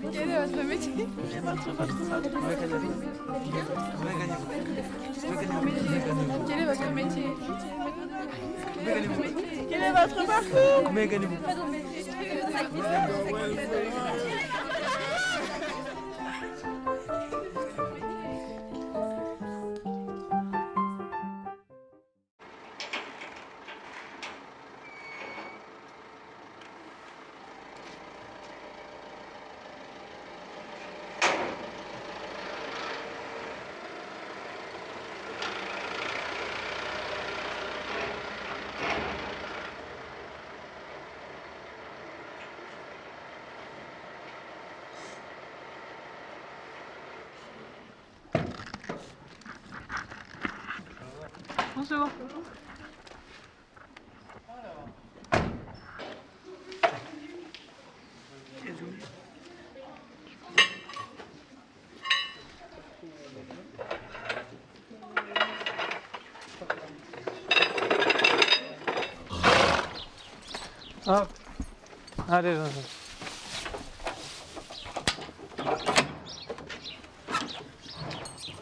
Quel est votre métier? Quel est votre métier? Quel est votre parcours? Bonjour. Hop. Allez, là.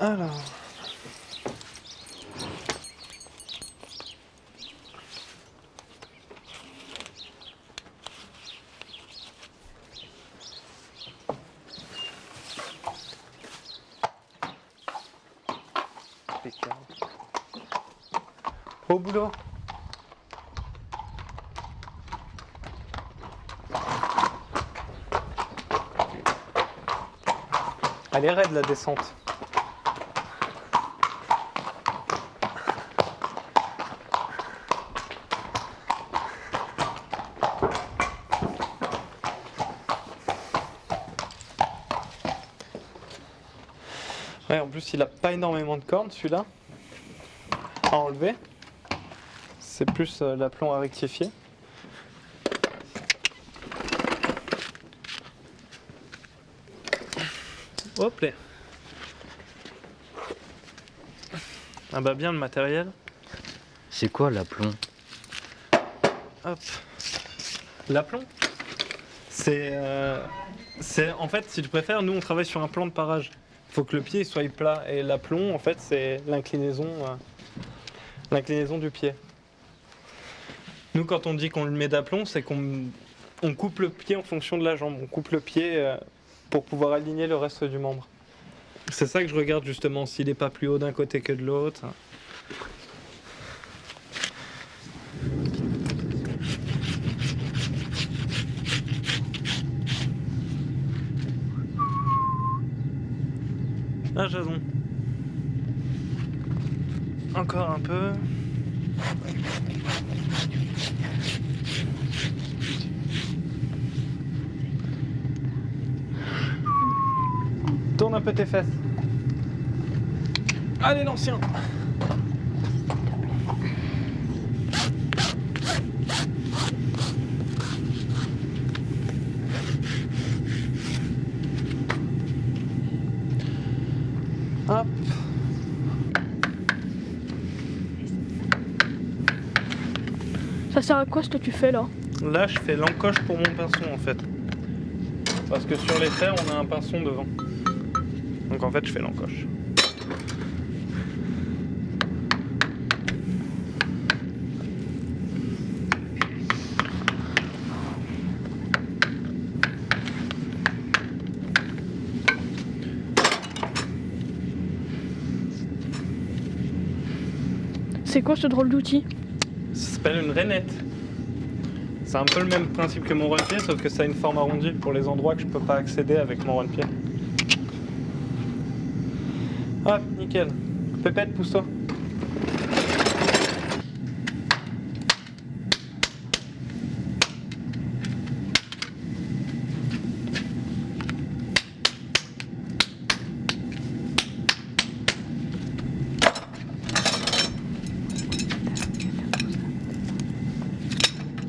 Alors. Au boulot. Elle est raide la descente. Ouais, en plus il a pas énormément de cordes celui-là à enlever. C'est plus l'aplomb à rectifier. Hop là. Ah bah bien le matériel. C'est quoi l'aplomb? Hop. L'aplomb, c'est en fait, si tu préfères, nous on travaille sur un plan de parage. Il faut que le pied soit plat et l'aplomb, en fait, c'est l'inclinaison du pied. Nous, quand on dit qu'on le met d'aplomb, c'est qu'on coupe le pied en fonction de la jambe. On coupe le pied pour pouvoir aligner le reste du membre. C'est ça que je regarde justement, s'il n'est pas plus haut d'un côté que de l'autre. Ah, Jason. Encore un peu. Tourne un peu tes fesses. Allez, l'ancien. Hop. Ça sert à quoi ce que tu fais là? Là, je fais l'encoche pour mon pinson en fait. Parce que sur les fers, on a un pinson devant. Donc en fait, je fais l'encoche. C'est quoi ce drôle d'outil? Ça s'appelle une rainette. C'est un peu le même principe que mon rôle-pied, sauf que ça a une forme arrondie pour les endroits que je peux pas accéder avec mon rôle-pied. Hop, nickel. Pépette, pousse-toi.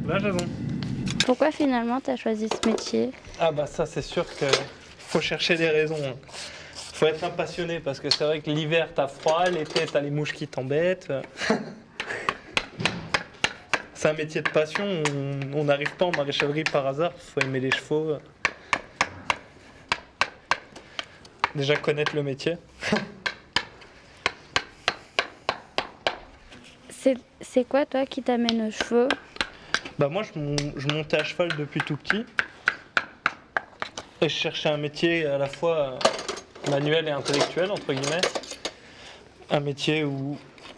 Là, Jason. Pourquoi finalement tu as choisi ce métier? Ah bah ça, c'est sûr que faut chercher des raisons. Faut être un passionné parce que c'est vrai que l'hiver t'as froid, l'été t'as les mouches qui t'embêtent. C'est un métier de passion, on n'arrive pas en maréchalerie par hasard, faut aimer les chevaux. déjà connaître le métier. C'est quoi toi qui t'amène aux chevaux? Bah moi je montais à cheval depuis tout petit. Et je cherchais un métier à la fois manuel et intellectuel, entre guillemets. Un métier où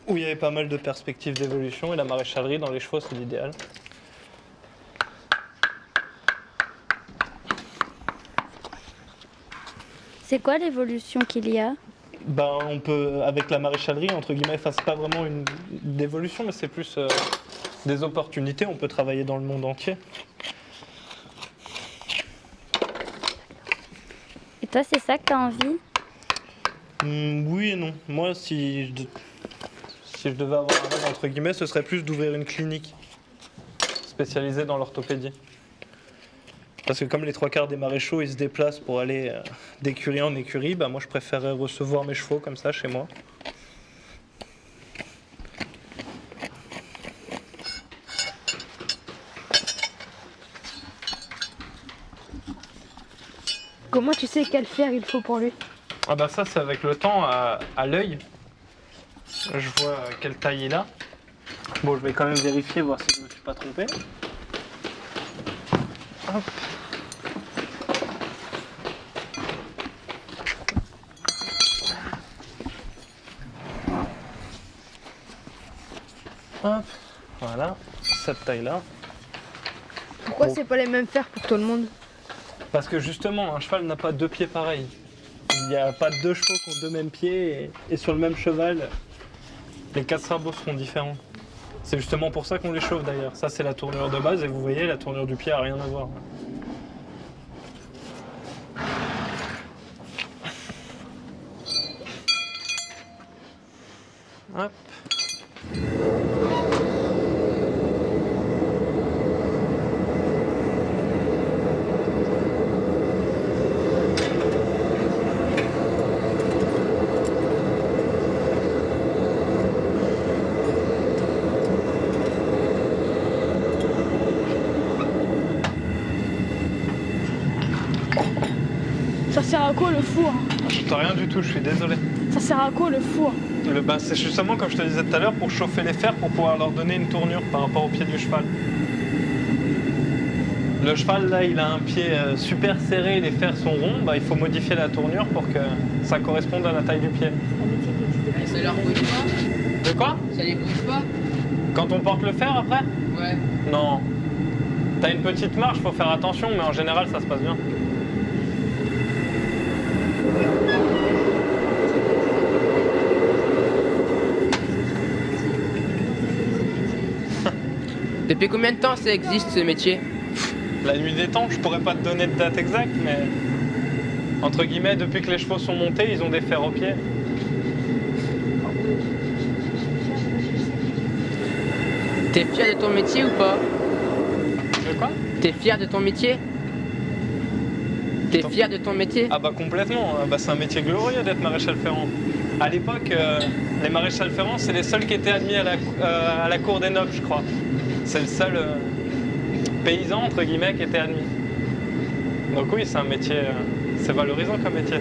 il y avait pas mal de perspectives d'évolution et la maréchalerie dans les chevaux c'est l'idéal. C'est quoi l'évolution qu'il y a? Ben, on peut, avec la maréchalerie, entre guillemets, enfin, c'est pas vraiment une d'évolution, mais c'est plus des opportunités. On peut travailler dans le monde entier. Et toi, c'est ça que t'as envie? Oui et non. Moi, si je devais avoir un rêve, entre guillemets, ce serait plus d'ouvrir une clinique spécialisée dans l'orthopédie. Parce que comme les 3/4 des maréchaux, ils se déplacent pour aller d'écurie en écurie, bah moi je préférerais recevoir mes chevaux comme ça chez moi. Comment tu sais quel fer il faut pour lui? Ah bah ça c'est avec le temps à l'œil. Je vois quelle taille il a. Bon, je vais quand même vérifier, voir si je ne me suis pas trompé. Hop. Hop, voilà, cette taille-là. Pourquoi Bon. c'est pas les mêmes fers pour tout le monde? Parce que justement, un cheval n'a pas deux pieds pareils. Il n'y a pas deux chevaux qui ont deux mêmes pieds et sur le même cheval, les 4 sabots seront différents. C'est justement pour ça qu'on les chauffe d'ailleurs. Ça c'est la tournure de base et vous voyez, la tournure du pied n'a rien à voir. Hop. Ça sert à quoi le four? Je t'en rien du tout, je suis désolé. Ça sert à quoi le four? C'est justement comme je te disais tout à l'heure pour chauffer les fers pour pouvoir leur donner une tournure par rapport au pied du cheval. Le cheval là il a un pied super serré, les fers sont ronds, bah, il faut modifier la tournure pour que ça corresponde à la taille du pied. Et ça leur bouge pas? De quoi? Ça les bouge pas? Quand on porte le fer après? Ouais. Non. T'as une petite marge, faut faire attention, mais en général ça se passe bien. Depuis combien de temps ça existe ce métier? La nuit des temps, je pourrais pas te donner de date exacte, mais entre guillemets, depuis que les chevaux sont montés, ils ont des fers au pied. T'es fier de ton métier ou pas? De quoi? T'es fier de ton métier? T'es fier de ton métier? Ah bah complètement, bah, c'est un métier glorieux d'être maréchal ferrant. À l'époque, les maréchals ferrants, c'est les seuls qui étaient admis à la cour des nobles, je crois. C'est le seul paysan, entre guillemets, qui était admis. Donc oui, c'est un métier, c'est valorisant comme métier.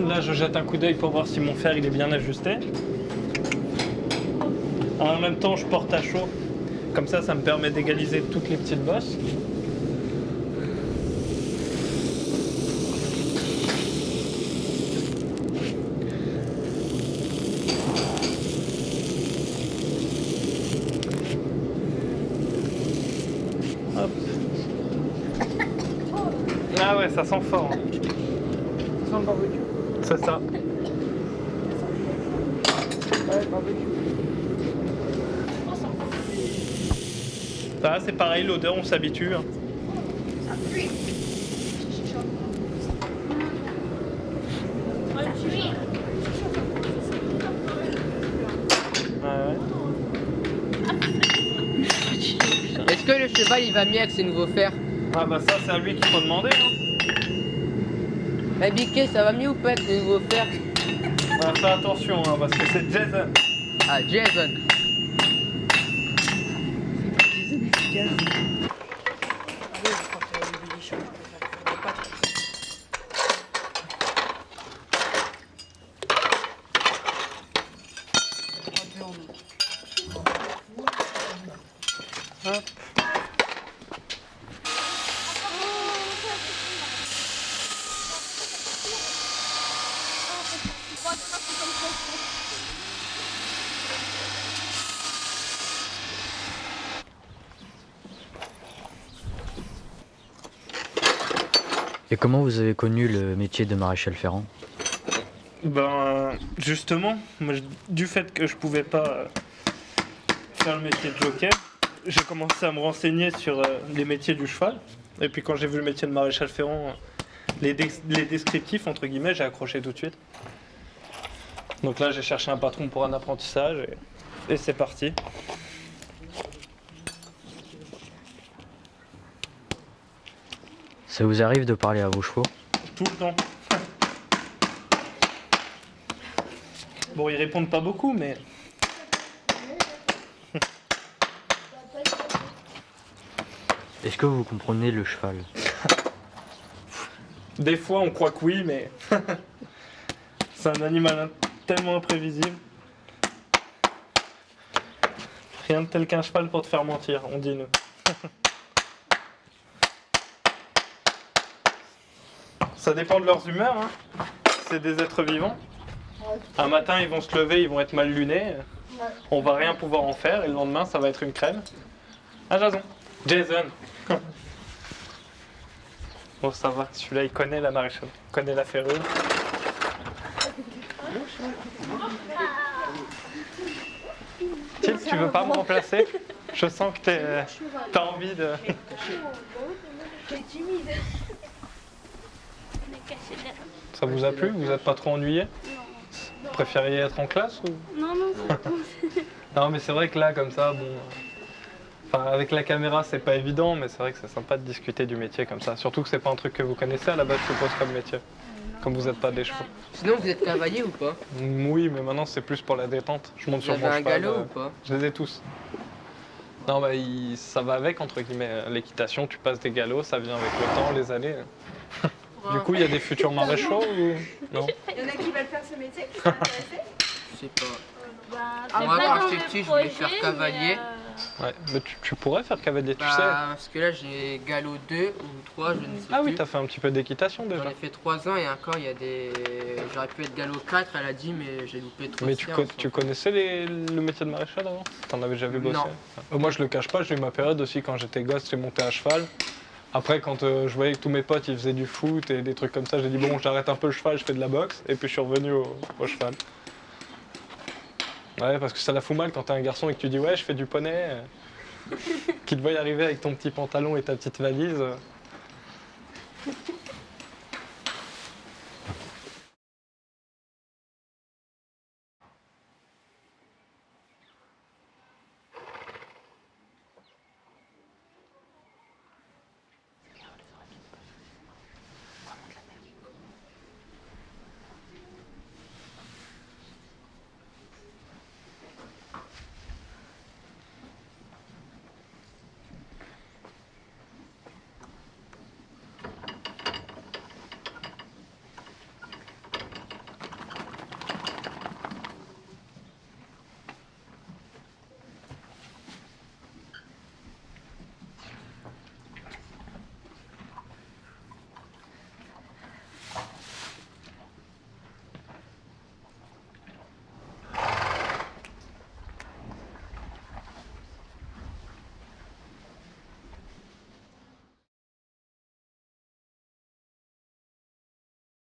Là, je jette un coup d'œil pour voir si mon fer il est bien ajusté. En même temps, je porte à chaud. Comme ça me permet d'égaliser toutes les petites bosses. Hop. Ah ouais, ça sent fort. Hein. Sans le barbecue. C'est ça. Ouais, barbecue. Ah, c'est pareil, l'odeur, on s'habitue. Hein. Est-ce que le cheval il va mieux avec ses nouveaux fers? Ah bah ça, c'est à lui qu'il faut demander. Hein. Eh Biquet, ça va mieux ou pas avec le nouveau fer? Fais attention, hein, parce que c'est Jason. Ah, Jason. Hop. Et comment vous avez connu le métier de maréchal ferrant? Ben, justement, moi, du fait que je pouvais pas faire le métier de jockey, j'ai commencé à me renseigner sur les métiers du cheval. Et puis quand j'ai vu le métier de maréchal ferrant, les descriptifs, entre guillemets, j'ai accroché tout de suite. Donc là, j'ai cherché un patron pour un apprentissage et c'est parti. Ça vous arrive de parler à vos chevaux? Tout le temps. Bon, ils répondent pas beaucoup, mais... Est-ce que vous comprenez le cheval? Des fois, on croit que oui, mais... c'est un animal tellement imprévisible. Rien de tel qu'un cheval pour te faire mentir, on dit nous. Ça dépend de leurs humeurs, hein. C'est des êtres vivants. Un matin, ils vont se lever, ils vont être mal lunés. On va rien pouvoir en faire, et le lendemain, ça va être une crème. Ah, Jason. Bon, ça va, celui-là, il connaît la maréchale, il connaît la ferrure. Tim, tu veux pas me remplacer? Je sens que t'as envie de... Ça vous a plu? Vous n'êtes pas trop ennuyé? Vous préfériez être en classe ou... Non, non. Non, mais c'est vrai que là, comme ça, bon... Enfin, avec la caméra, c'est pas évident, mais c'est vrai que c'est sympa de discuter du métier comme ça. Surtout que c'est pas un truc que vous connaissez à la base, je suppose, comme métier. Comme vous n'êtes pas des chevaux. Sinon, vous êtes cavalier ou pas? Oui, mais maintenant, c'est plus pour la détente. Je monte Vous sur avez mon un cheval. galop ou pas? Je les ai tous. Non, bah, ça va avec, entre guillemets. L'équitation, tu passes des galops, ça vient avec le temps, les années. Du coup, il y a des futurs maréchaux ou... Non? Il y en a qui veulent faire ce métier, qui sont intéressés. Je sais pas. C'est Moi, pas quand dans j'étais le petit, je voulais projet, faire cavalier. Ouais, mais tu pourrais faire cavalier, tu sais. Parce que là, j'ai galop 2 ou 3, je ne sais Ah plus. oui, t'as fait un petit peu d'équitation J'en déjà. ai fait 3 ans et encore, il y a des... J'aurais pu être galop 4, elle a dit, mais j'ai loupé 3 Mais tu connaissais le métier de maréchal avant? T'en avais déjà vu bosser? Non. Moi, je le cache pas, j'ai eu ma période aussi quand j'étais gosse, j'ai monté à cheval. Après, quand je voyais que tous mes potes ils faisaient du foot et des trucs comme ça, j'ai dit bon, j'arrête un peu le cheval, je fais de la boxe. Et puis je suis revenu au cheval. Ouais, parce que ça la fout mal quand t'es un garçon et que tu dis ouais, je fais du poney. Qu'il te voit y arriver avec ton petit pantalon et ta petite valise.